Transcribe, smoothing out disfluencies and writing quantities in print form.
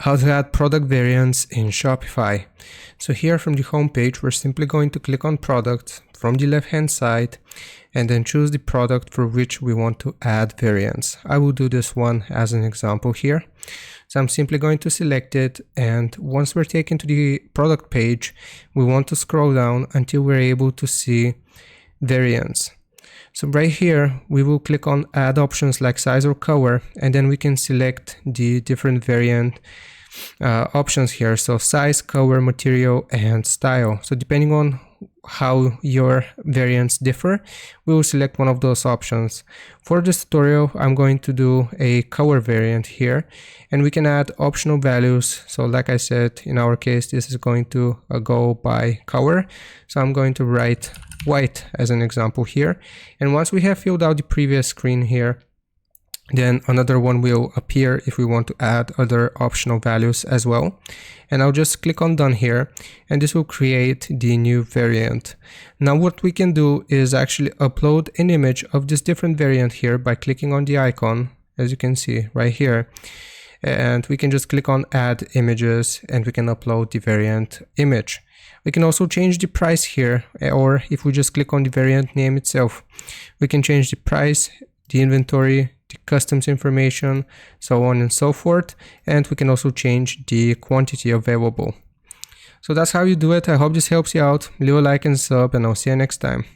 How to add product variants in Shopify. So here from the home page, we're simply going to click on product from the left hand side and then choose the product for which we want to add variants. I will do this one as an example here. So I'm simply going to select it, and once we're taken to the product page, we want to scroll down until we're able to see variants. So right here, we will click on add options like size or color, and then we can select the different variant options here. So size, color, material, and style. So depending on how your variants differ, we will select one of those options. For this tutorial, I'm going to do a color variant here, and we can add optional values. So like I said, in our case, this is going to go by color. So I'm going to write white as an example here. And once we have filled out the previous screen here, then another one will appear if we want to add other optional values as well. And I'll just click on done here, and this will create the new variant. Now what we can do is actually upload an image of this different variant here by clicking on the icon, as you can see right here. And we can just click on add images, and we can upload the variant image. We can also change the price here, or if we just click on the variant name itself, we can change the price, the inventory, the customs information, so on and so forth. And we can also change the quantity available. So that's how you do it. I hope this helps you out. Leave a like and sub, and I'll see you next time.